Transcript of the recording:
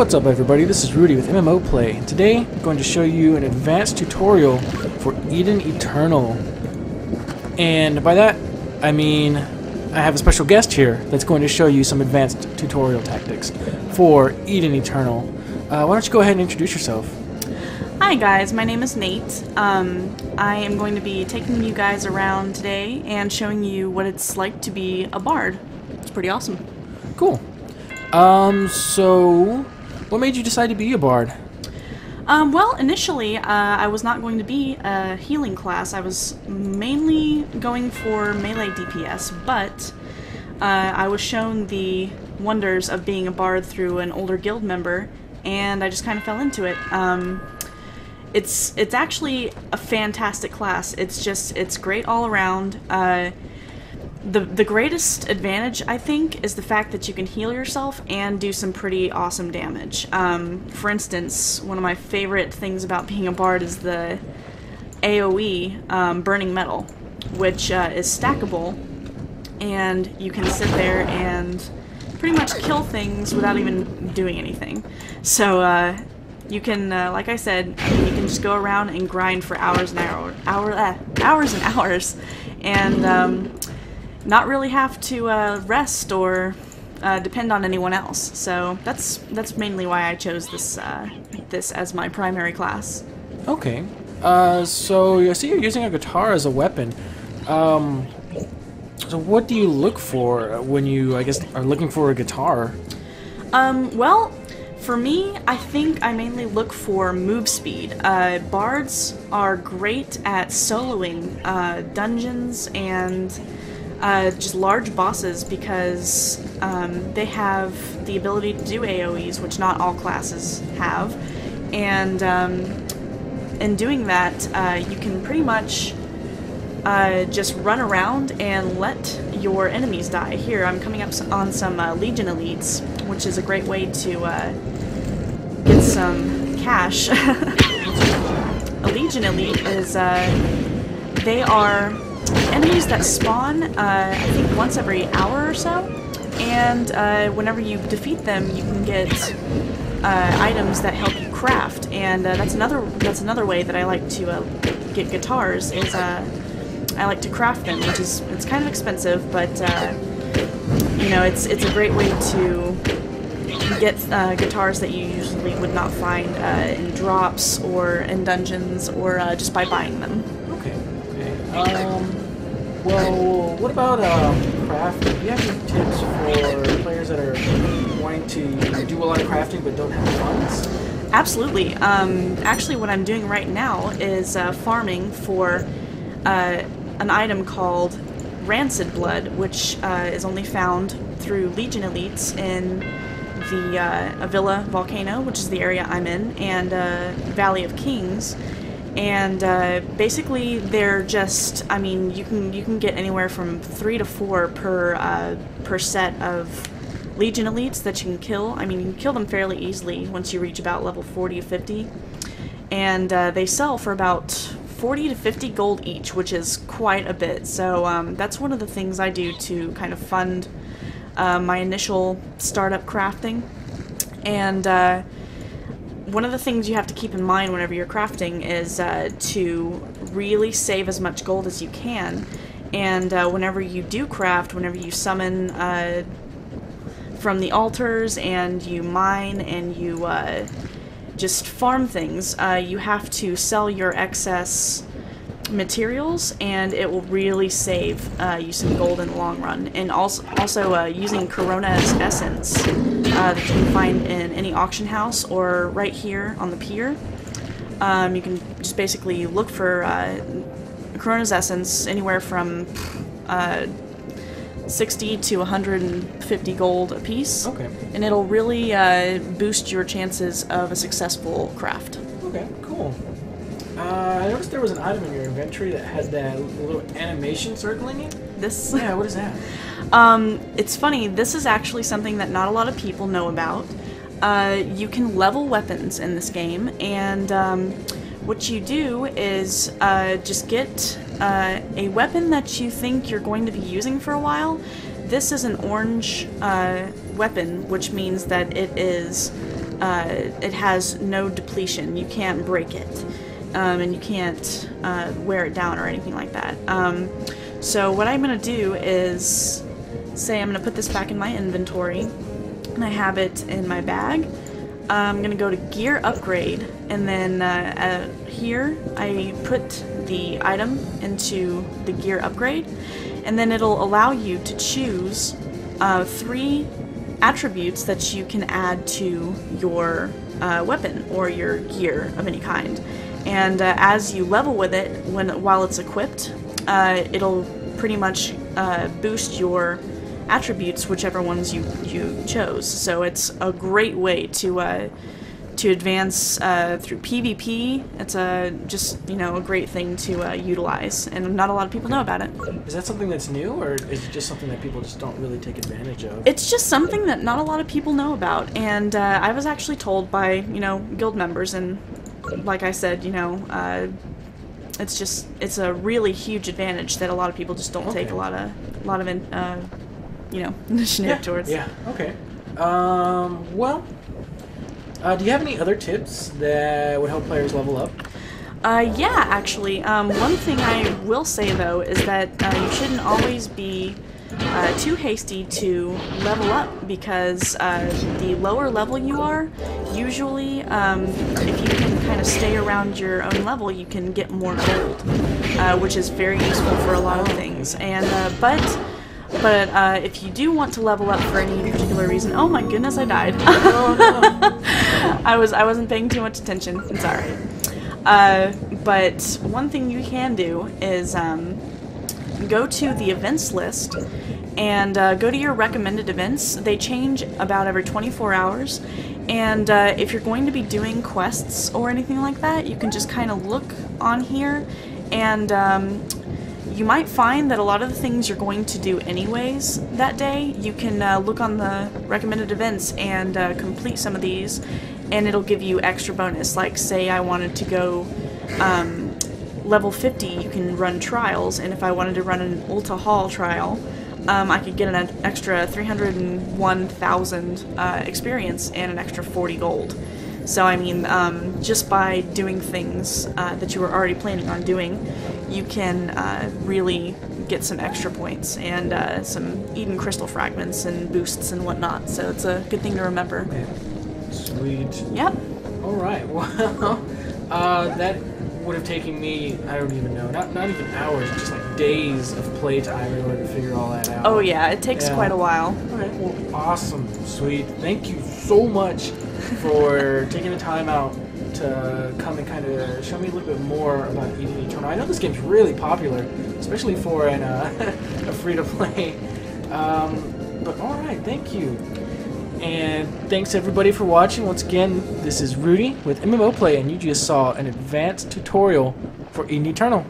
What's up everybody, this is Rudy with MMO Play. Today I'm going to show you an advanced tutorial for Eden Eternal. And by that, I mean I have a special guest here that's going to show you some advanced tutorial tactics for Eden Eternal. Why don't you go ahead and introduce yourself? Hi guys, my name is Nate. I am going to be taking you guys around today and showing you what it's like to be a bard. It's pretty awesome. Cool. So what made you decide to be a bard? Well, initially, I was not going to be a healing class. I was mainly going for melee DPS, but I was shown the wonders of being a bard through an older guild member, and I just kind of fell into it. It's actually a fantastic class. It's great all around. The greatest advantage, I think, is the fact that you can heal yourself and do some pretty awesome damage. For instance, one of my favorite things about being a bard is the AoE, Burning Metal, which is stackable, and you can sit there and pretty much kill things without even doing anything. So, you can, like I said, you can just go around and grind for hours and hours, and not really have to rest or depend on anyone else. So that's mainly why I chose this as my primary class. Okay. So I see you're using a guitar as a weapon. So what do you look for when you, I guess, are looking for a guitar? Well, for me, I think I mainly look for move speed. Bards are great at soloing dungeons and just large bosses because they have the ability to do AoEs, which not all classes have, and in doing that, you can pretty much just run around and let your enemies die. Here, I'm coming up on some Legion Elites, which is a great way to get some cash. A Legion Elite is, they are enemies that spawn, I think once every hour or so, and whenever you defeat them, you can get items that help you craft. And that's another way that I like to get guitars. Is I like to craft them, which is it's kind of expensive, but you know, it's a great way to get guitars that you usually would not find in drops or in dungeons or just by buying them. Well, what about crafting? Do you have any tips for players that are wanting to do a lot of crafting but don't have funds? Absolutely. Actually, what I'm doing right now is farming for an item called Rancid Blood, which is only found through Legion Elites in the Avila Volcano, which is the area I'm in, and Valley of Kings. And basically, they're just, I mean, you can get anywhere from 3 to 4 per set of Legion Elites that you can kill. I mean, you can kill them fairly easily once you reach about level 40 to 50. And they sell for about 40 to 50 gold each, which is quite a bit. So that's one of the things I do to kind of fund my initial startup crafting. And one of the things you have to keep in mind whenever you're crafting is to really save as much gold as you can. And whenever you do craft, whenever you summon from the altars and you mine and you just farm things, you have to sell your excess materials, and it will really save you some gold in the long run. And also using Corona's essence that you can find in any auction house or right here on the pier. You can just basically look for Corona's essence anywhere from 60 to 150 gold a piece. Okay. And it'll really boost your chances of a successful craft. Okay, cool. I noticed there was an item in your inventory that had that little animation circling it. This? Yeah, what is that? It's funny, this is actually something that not a lot of people know about. You can level weapons in this game, and what you do is just get a weapon that you think you're going to be using for a while. This is an orange weapon, which means that it is it has no depletion. You can't break it, and you can't wear it down or anything like that. So what I'm going to do is say I'm going to put this back in my inventory, and I have it in my bag. I'm going to go to gear upgrade, and then here I put the item into the gear upgrade, and then it'll allow you to choose 3 attributes that you can add to your weapon or your gear of any kind. And as you level with it, while it's equipped, it'll pretty much boost your attributes, whichever ones you chose. So it's a great way to advance through PvP. It's just a great thing to utilize, and not a lot of people know about it. Is that something that's new, or is it just something that people just don't really take advantage of? It's just something that not a lot of people know about, and I was actually told by guild members, and like I said, it's a really huge advantage that a lot of people just don't take a lot of initiative towards. Yeah. Okay. Well, do you have any other tips that would help players level up? Yeah, actually. One thing I will say, though, is that you shouldn't always be too hasty to level up, because the lower level you are, usually, if you can kind of stay around your own level, you can get more gold, which is very useful for a lot of things. And but if you do want to level up for any particular reason, oh my goodness, I died. Oh, no. I wasn't paying too much attention. It's alright. But one thing you can do is go to the events list and go to your recommended events. They change about every 24 hours. And if you're going to be doing quests or anything like that, you can just kind of look on here, and you might find that a lot of the things you're going to do anyways that day, you can look on the recommended events and complete some of these, and it'll give you extra bonus. Like, say I wanted to go level 50, you can run trials, and if I wanted to run an Ulta Hall trial, I could get an extra 301,000 experience and an extra 40 gold. So, I mean, just by doing things that you were already planning on doing, you can really get some extra points and some Eden Crystal fragments and boosts and whatnot. So it's a good thing to remember. Okay. Sweet. Yep. Alright, well, that would have taken me, I don't even know, not even hours, just like days of playtime in order to figure all that out. Oh yeah, it takes quite a while. Alright, well, awesome, sweet. Thank you so much for taking the time out to come and kind of show me a little bit more about Eden Eternal. I know this game's really popular, especially for a free-to-play. But alright, thank you. And thanks everybody for watching. Once again, this is Rudy with MMO Play, and you just saw an advanced tutorial for Eden Eternal.